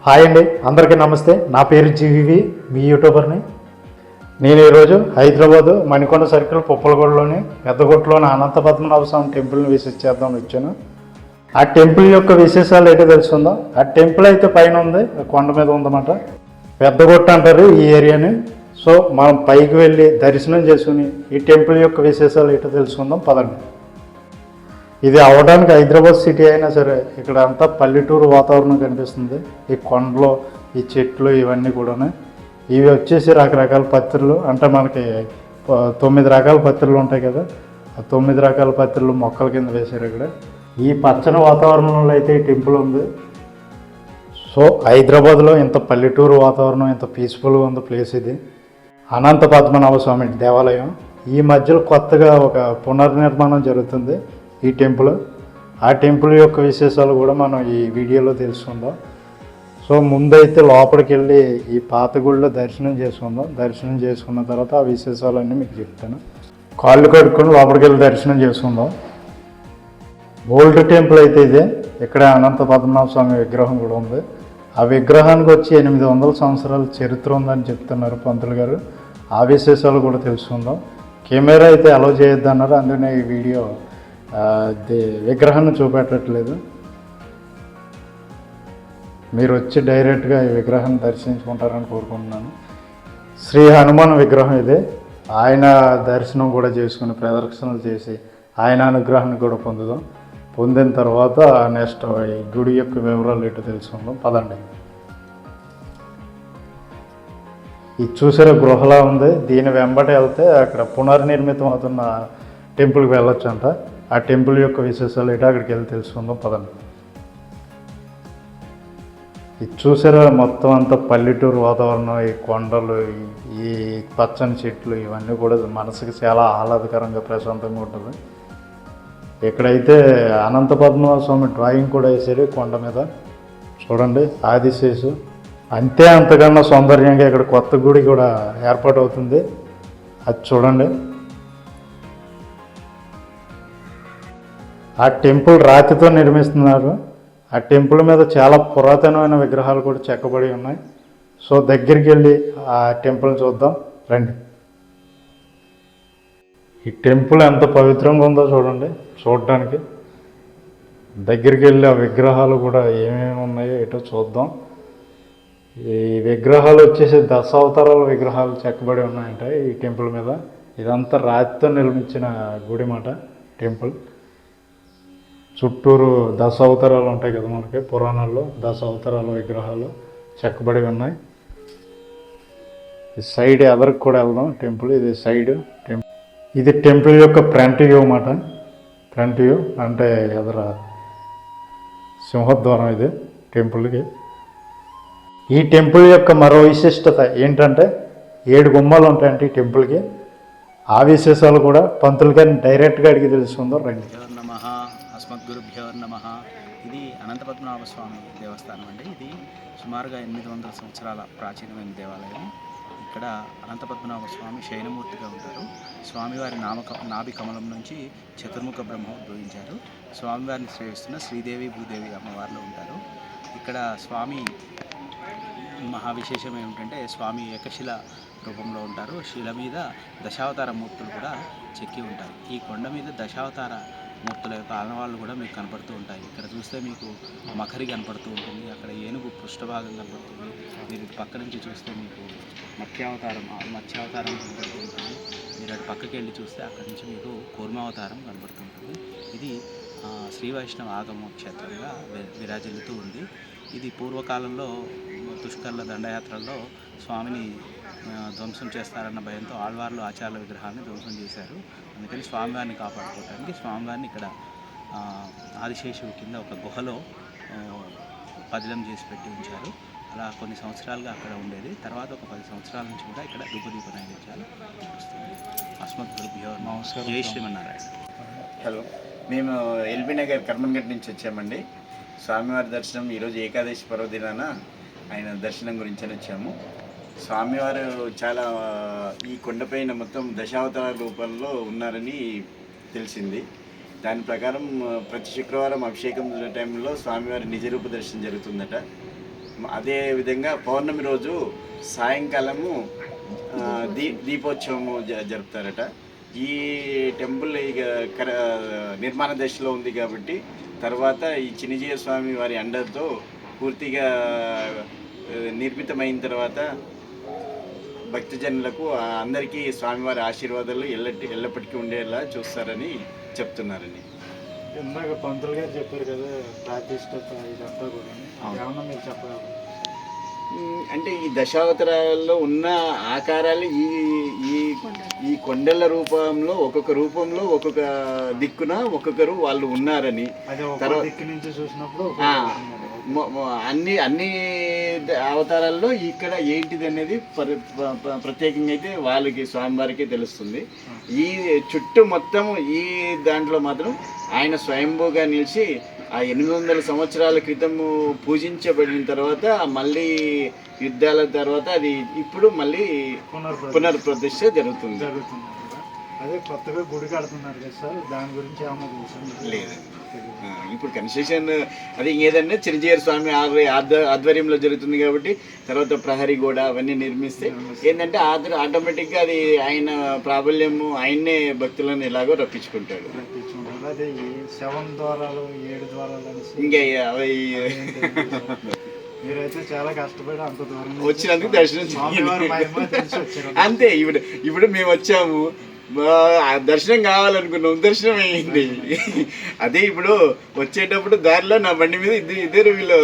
Hi అండి, అందరికీ నమస్తే. నా పేరు జీవివి, మీ యూట్యూబర్ని. నేను ఈరోజు హైదరాబాదు మణికొండ సర్కిల్ పుప్పలగూడలోని పెద్దగొట్టులోని అనంత పద్మనాభ స్వామి టెంపుల్ని విజిట్ చేద్దామని వచ్చాను. ఆ టెంపుల్ యొక్క విశేషాలు ఏంటో తెలుసుకుందాం. ఆ టెంపుల్ అయితే పైన ఉంది, కొండ మీద ఉందన్నమాట. పెద్దగొట్టు అంటారు ఈ ఏరియాని. సో మనం పైకి వెళ్ళి దర్శనం చేసుకుని ఈ టెంపుల్ యొక్క విశేషాలు ఏంటో తెలుసుకుందాం, పదండి. ఇది అవడానికి హైదరాబాద్ సిటీ అయినా సరే ఇక్కడ అంతా పల్లెటూరు వాతావరణం కనిపిస్తుంది. ఈ కొండలు, ఈ చెట్లు ఇవన్నీ కూడా. ఇవి వచ్చేసి రకరకాల పత్రులు, అంటే మనకి 9 రకాల పత్రులు ఉంటాయి కదా, ఆ 9 రకాల పత్రులు మొక్కల కింద వేశారు ఇక్కడ. ఈ పచ్చని వాతావరణంలో అయితే ఈ టెంపుల్ ఉంది. సో హైదరాబాద్లో ఇంత పల్లెటూరు వాతావరణం, ఇంత పీస్ఫుల్గా ఉంది ప్లేస్ ఇది. అనంత పద్మనాభ స్వామి దేవాలయం. ఈ మధ్యలో కొత్తగా ఒక పునర్నిర్మాణం జరుగుతుంది ఈ టెంపుల్. ఆ టెంపుల్ యొక్క విశేషాలు కూడా మనం ఈ వీడియోలో తెలుసుకుందాం. సో ముందైతే లోపలికి వెళ్ళి ఈ పాత గుడిలో దర్శనం చేసుకుందాం. దర్శనం చేసుకున్న తర్వాత ఆ విశేషాలన్నీ మీకు చెప్తాను. కాళ్ళు కడుక్కొని లోపలికి వెళ్ళి దర్శనం చేసుకుందాం. ఓల్డ్ టెంపుల్ అయితే ఇదే. ఇక్కడ అనంత పద్మనాభ స్వామి విగ్రహం కూడా ఉంది. ఆ విగ్రహానికి వచ్చి 800 సంవత్సరాల చరిత్ర ఉందని చెప్తున్నారు పంతులు గారు. ఆ విశేషాలు కూడా తెలుసుకుందాం. కెమెరా అయితే అలౌ చేయొద్దు అన్నారు, అందుకనే ఈ వీడియో విగ్రహాన్ని చూపెట్టట్లేదు. మీరు వచ్చి డైరెక్ట్గా ఈ విగ్రహాన్ని దర్శించుకుంటారని కోరుకుంటున్నాను. శ్రీ హనుమాన్ విగ్రహం ఇదే. ఆయన దర్శనం కూడా చేసుకుని ప్రదర్శనలు చేసి ఆయన అనుగ్రహాన్ని కూడా పొందిన తర్వాత నెక్స్ట్ ఈ గుడి యొక్క వివరాలు ఏంటో తెలుసుకుందాం, పదండి. ఇది చూసారా, గృహలా ఉంది. దీని వెంబడి వెళ్తే అక్కడ పునర్నిర్మితం అవుతున్న టెంపుల్కి వెళ్ళొచ్చు అంట. ఆ టెంపుల్ యొక్క విశేషాలు ఏంటో అక్కడికి వెళ్ళి తెలుసుకుందాం, పదండి. ఇది చూసారా, మొత్తం అంతా పల్లెటూరు వాతావరణం, ఈ కొండలు, ఈ పచ్చని చెట్లు ఇవన్నీ కూడా మనసుకి చాలా ఆహ్లాదకరంగా ప్రశాంతంగా ఉంటుంది. ఇక్కడైతే అనంత పద్మనాభ స్వామి డ్రాయింగ్ కూడా వేసారు కొండ మీద. చూడండి, ఆదిశేషు. అంతే, అంతకన్నా సౌందర్యంగా ఇక్కడ కొత్త గుడి కూడా ఏర్పాటు అవుతుంది. అది చూడండి. ఆ టెంపుల్ రాతితో నిర్మిస్తున్నారు. ఆ టెంపుల్ మీద చాలా పురాతనమైన విగ్రహాలు కూడా చెక్కబడి ఉన్నాయి. సో దగ్గరికి వెళ్ళి ఆ టెంపుల్ని చూద్దాం, రండి. ఈ టెంపుల్ ఎంత పవిత్రంగా ఉందో చూడండి. చూడడానికి దగ్గరికి వెళ్ళి ఆ విగ్రహాలు కూడా ఏమేమి ఉన్నాయో ఏటో చూద్దాం. ఈ విగ్రహాలు వచ్చేసి దశావతారాల విగ్రహాలు చెక్కబడి ఉన్నాయంట ఈ టెంపుల్ మీద. ఇదంతా రాతితో నిర్మించిన గుడి మాట టెంపుల్. చుట్టూరు దశావతారాలు ఉంటాయి కదా మనకి పురాణాల్లో, దశావతారాల విగ్రహాలు చెక్కబడి ఉన్నాయి. ఈ సైడ్ ఎదరికి కూడా వెళ్దాం టెంపుల్. ఇది సైడ్ టెంపుల్. ఇది టెంపుల్ యొక్క ఫ్రంట్ వ్యూ మాట. ఫ్రంట్ వ్యూ అంటే ఎదర సింహద్వారం ఇది టెంపుల్కి. ఈ టెంపుల్ యొక్క మరో విశిష్టత ఏంటంటే 7 గుమ్మాలు ఉంటాయంటే ఈ టెంపుల్కి. ఆ విశేషాలు కూడా పంతులు గారిని డైరెక్ట్గా అడిగి తెలుసుకుందాం, రండి. నమః అస్మద్గురుభ్యో నమః. ఇది అనంత పద్మనాభ స్వామి దేవస్థానం అండి. ఇది సుమారుగా 800 సంవత్సరాల ప్రాచీనమైన దేవాలయం. ఇక్కడ అనంత పద్మనాభ స్వామి శయనమూర్తిగా ఉంటారు. స్వామివారి నాభి కమలం నుంచి చతుర్ముఖ బ్రహ్మ ఉద్భవించారు. స్వామివారిని సేవిస్తున్న శ్రీదేవి భూదేవి అమ్మవార్లు ఉంటారు. ఇక్కడ స్వామి మహావిశేషం ఏమిటంటే స్వామి ఏకశిల రూపంలో ఉంటారు. శిల మీద దశావతార మూర్తులు కూడా చెక్కి ఉంటాయి. ఈ కొండ మీద దశావతార మూర్తుల యొక్క ఆనవాళ్ళు కూడా మీకు కనపడుతూ ఉంటాయి. ఇక్కడ చూస్తే మీకు మకరి కనపడుతూ ఉంటుంది, అక్కడ ఏనుగు పృష్ఠభాగం కనపడుతుంది. మీరు పక్క నుంచి చూస్తే మీకు మత్స్యావతారం కనపడుతూ ఉంటుంది. మీరు అటు పక్కకి వెళ్ళి చూస్తే అక్కడి నుంచి మీకు కూర్మావతారం కనపడుతుంటుంది. ఇది శ్రీ వైష్ణవ ఆగమ క్షేత్రంగా విరాజిల్లుతూ ఉంది. ఇది పూర్వకాలంలో దుష్కర్ల దండయాత్రల్లో స్వామిని ధ్వంసం చేస్తారన్న భయంతో ఆళ్వార్లు ఆచార్య విగ్రహాన్ని ధ్వంసం చేశారు. అందుకని స్వామివారిని కాపాడుకోవడానికి స్వామివారిని ఇక్కడ ఆదిశేషువు కింద ఒక గుహలో పదిలం చేసి పెట్టి ఉంచారు. అలా కొన్ని సంవత్సరాలుగా అక్కడ ఉండేది. తర్వాత ఒక 10 సంవత్సరాల నుంచి కూడా ఇక్కడ ధూపదీప నైవేద్యాలు వస్తుంది. అస్మద్గురుభ్యో నమః. జై శ్రీమన్నారాయణ. హలో, మేము ఎల్బీ నగర్ కర్మన్ఘట్ నుంచి వచ్చామండి. స్వామివారి దర్శనం ఈరోజు ఏకాదశి పర్వదినాన ఆయన దర్శనం గురించి వచ్చాము. స్వామివారు చాలా ఈ కొండపైన మొత్తం దశావతార రూపంలో ఉన్నారని తెలిసింది. దాని ప్రకారం ప్రతి శుక్రవారం అభిషేకం టైంలో స్వామివారి నిజరూప దర్శనం జరుగుతుందట. అదే విధంగా పౌర్ణమి రోజు సాయంకాలము దీపోత్సవము జరుపుతారట. ఈ టెంపుల్ ఇక నిర్మాణ దశలో ఉంది కాబట్టి తర్వాత ఈ చిన్నజీయ స్వామి వారి అండతో పూర్తిగా నిర్మితమైన తర్వాత భక్తజనులకు అందరికీ స్వామివారి ఆశీర్వాదాలు ఎల్లప్పటికీ ఉండేలా చూస్తారని చెప్తున్నారని. ఇందాక పంతులు గారు చెప్పారు కదా ప్రాతిష్టత ఇదంతా కూడా ఏమన్నా మీరు చెప్పగలరు? అంటే ఈ దశావతారాల్లో ఉన్న ఆకారాలు ఈ కొండల రూపంలో ఒక్కొక్క దిక్కున ఒక్కొక్కరు వాళ్ళు ఉన్నారని, దిక్కు నుంచి చూసినప్పుడు అన్ని అవతారాల్లో ఇక్కడ ఏంటిది అనేది ప్రత్యేకంగా అయితే వాళ్ళకి స్వామివారికి తెలుస్తుంది. ఈ చుట్టూ మొత్తం ఈ దాంట్లో మాత్రం ఆయన స్వయంభూగా నిలిచి ఆ 800 సంవత్సరాల క్రితము పూజించబడిన తర్వాత మళ్ళీ యుద్ధాల తర్వాత అది ఇప్పుడు మళ్ళీ పునర్ప్రతిష్ఠ జరుగుతుంది. అదే కొత్తగా గుడి కడుతున్నారు కదా సార్, దాని గురించి ఏమన్నా తెలుసు? లేదు, ఇప్పుడు కన్స్ట్రక్షన్ అది ఏదన్నా చిరంజీవి స్వామి ఆధ్వర్యంలో జరుగుతుంది కాబట్టి తర్వాత ప్రహరీ గోడ అవన్నీ నిర్మిస్తే ఏంటంటే ఆటోమేటిక్గా అది ఆయన ప్రాబల్యము, ఆయన్నే భక్తులను ఎలాగో రప్పించుకుంటాడు. అదే 7 ద్వారాలు 7 ద్వారాలు ఇంకా మీరైతే చాలా కష్టపడి అంత దూరం వచ్చినందుకు దర్శనం అంతే. ఇప్పుడు మేము వచ్చాము, దర్శనం కావాలనుకున్నాం, దర్శనం అయ్యింది. అదే ఇప్పుడు వచ్చేటప్పుడు దారిలో నా బండి మీద ఇద్దరు వీళ్ళు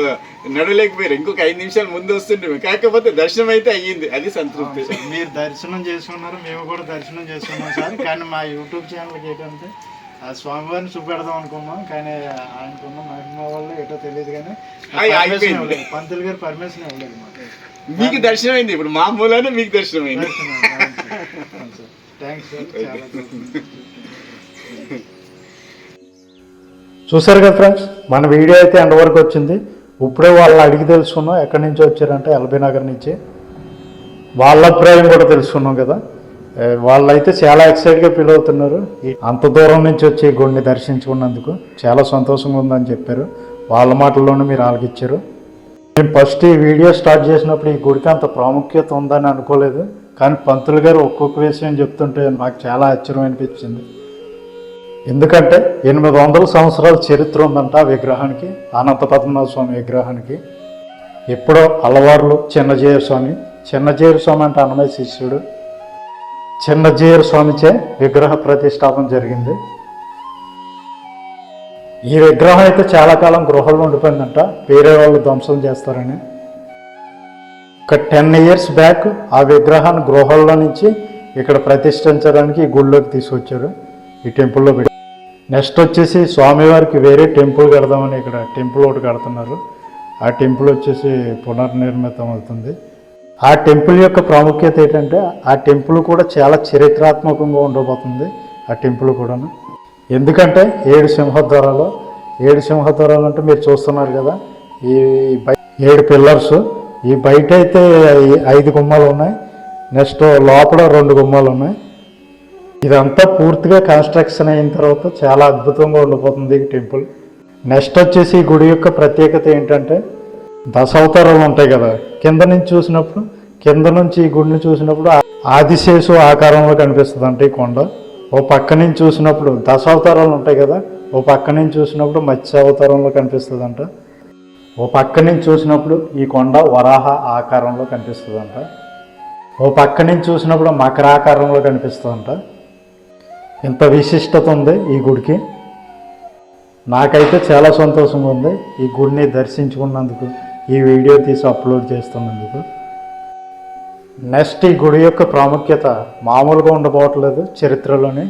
నడవలేకపోయారు, ఇంకొక 5 నిమిషాలు ముందు వస్తుంటే, కాకపోతే దర్శనం అయితే అయ్యింది, అది సంతృప్తి. మీరు దర్శనం చేసుకున్నారు, మేము కూడా దర్శనం చేసుకున్నాం సార్. కానీ మా యూట్యూబ్ ఛానల్కి ఏంటంటే ఆ స్వామివారిని చూపెడదాం అనుకున్నాం, కానీ ఆయనకున్న మహిమ వల్ల ఏటో తెలియదు, కానీ పంతులు గారు పర్మిషన్ ఇవ్వలేదు మాకు. మీకు దర్శనం అయింది, ఇప్పుడు మా మూలానే మీకు దర్శనం అయింది. చూసారు కదా ఫ్రెండ్స్, మన వీడియో అయితే ఎండ్ వరకు వచ్చింది. ఇప్పుడే వాళ్ళు అడిగి తెలుసుకున్నాం ఎక్కడి నుంచి వచ్చారంటే ఎల్బీ నగర్ నుంచి. వాళ్ళ అభిప్రాయం కూడా తెలుసుకున్నాం కదా. వాళ్ళైతే చాలా ఎక్సైట్గా ఫీల్ అవుతున్నారు. అంత దూరం నుంచి వచ్చి గుడిని దర్శించుకున్నందుకు చాలా సంతోషంగా ఉందని చెప్పారు. వాళ్ళ మాటల్లోనే మీరు ఆలకిచ్చారు. నేను ఫస్ట్ ఈ వీడియో స్టార్ట్ చేసినప్పుడు ఈ గుడికి అంత ప్రాముఖ్యత ఉందని అనుకోలేదు, కానీ పంతులు గారు ఒక్కొక్క విషయం చెప్తుంటే నాకు చాలా ఆశ్చర్యం అనిపించింది. ఎందుకంటే 800 సంవత్సరాల చరిత్ర ఉందంట ఆ విగ్రహానికి, అనంత పద్మనాభ స్వామి విగ్రహానికి. ఎప్పుడో అలవార్లు చిన్నజీయర్ స్వామి అంటే అన్నమయ్య శిష్యుడు చిన్నజీయర్ స్వామిచే విగ్రహ ప్రతిష్టాపన జరిగింది. ఈ విగ్రహం అయితే చాలా కాలం గృహంలో ఉండిపోయిందంట, వేరే వాళ్ళు ధ్వంసం చేస్తారని. ఒక 10 years బ్యాక్ ఆ విగ్రహాన్ని గృహంలో నుంచి ఇక్కడ ప్రతిష్ఠించడానికి ఈ గుళ్ళోకి తీసుకొచ్చారు, ఈ టెంపుల్లో పెట్టి. నెక్స్ట్ వచ్చేసి స్వామివారికి వేరే టెంపుల్ కడదామని ఇక్కడ టెంపుల్ ఒకటి కడుతున్నారు. ఆ టెంపుల్ వచ్చేసి పునర్నిర్మితం అవుతుంది. ఆ టెంపుల్ యొక్క ప్రాముఖ్యత ఏంటంటే ఆ టెంపుల్ కూడా చాలా చరిత్రాత్మకంగా ఉండబోతుంది. ఆ టెంపుల్ కూడా ఎందుకంటే 7 సింహద్వారాలు అంటే మీరు చూస్తున్నారు కదా, ఈ 7 పిల్లర్స్. ఈ బయట అయితే 5 గుమ్మాలు ఉన్నాయి, నెక్స్ట్ లోపల 2 గుమ్మాలు ఉన్నాయి. ఇదంతా పూర్తిగా కన్స్ట్రక్షన్ అయిన తర్వాత చాలా అద్భుతంగా ఉండిపోతుంది ఈ టెంపుల్. నెక్స్ట్ వచ్చేసి ఈ గుడి యొక్క ప్రత్యేకత ఏంటంటే దశావతారాలు ఉంటాయి కదా, కింద నుంచి ఈ గుడిని చూసినప్పుడు ఆదిశేషు ఆకారంలో కనిపిస్తుంది అంటే ఈ కొండ. ఓ పక్క నుంచి చూసినప్పుడు దశావతారాలు ఉంటాయి కదా, ఓ పక్క నుంచి చూసినప్పుడు మత్స్య అవతారంలో కనిపిస్తుందంట. ఓ పక్క నుంచి చూసినప్పుడు ఈ కొండ వరాహ ఆకారంలో కనిపిస్తుందంట. ఓ పక్క నుంచి చూసినప్పుడు మకరాకారంలో కనిపిస్తుందంట. ఇంత విశిష్టత ఉంది ఈ గుడికి. నాకైతే చాలా సంతోషంగా ఉంది ఈ గుడిని దర్శించుకున్నందుకు, ఈ వీడియో తీసి అప్లోడ్ చేస్తున్నందుకు. నెక్స్ట్ ఈ గుడి యొక్క ప్రాముఖ్యత మామూలుగా ఉండబోవట్లేదు. చరిత్రలోనే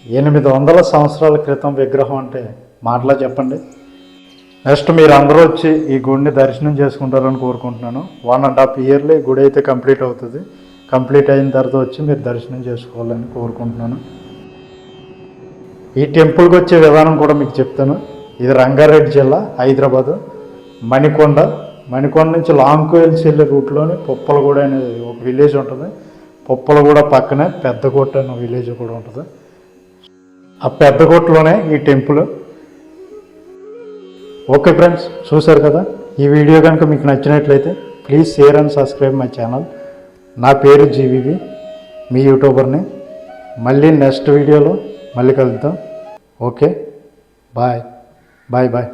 800 సంవత్సరాల క్రితం విగ్రహం అంటే మాటలా చెప్పండి. నెక్స్ట్ మీరు అందరూ వచ్చి ఈ గుడిని దర్శనం చేసుకుంటారని కోరుకుంటున్నాను. 1.5 yearలో ఈ గుడి అయితే కంప్లీట్ అవుతుంది. కంప్లీట్ అయిన తర్వాత వచ్చి మీరు దర్శనం చేసుకోవాలని కోరుకుంటున్నాను. ఈ టెంపుల్కి వచ్చే విధానం కూడా మీకు చెప్తాను. ఇది రంగారెడ్డి జిల్లా, హైదరాబాదు, మణికొండ నుంచి లాంగ్కోయిల్స్ వెళ్ళే రూట్లోని పొప్పలగూడ అనేది ఒక విలేజ్ ఉంటుంది. పొప్పలగూడ పక్కనే పెద్దకోట అనే విలేజ్ కూడా ఉంటుంది. ఆ పెద్దకోటలోనే ఈ టెంపుల్. ఓకే ఫ్రెండ్స్, చూశారు కదా, ఈ వీడియో కనుక మీకు నచ్చినట్లయితే please share and subscribe my channel. నా పేరు జీవివి, మీ యూట్యూబర్ని. మళ్ళీ నెక్స్ట్ వీడియోలో మళ్ళీ కలుద్దాం. Okay, bye bye bye.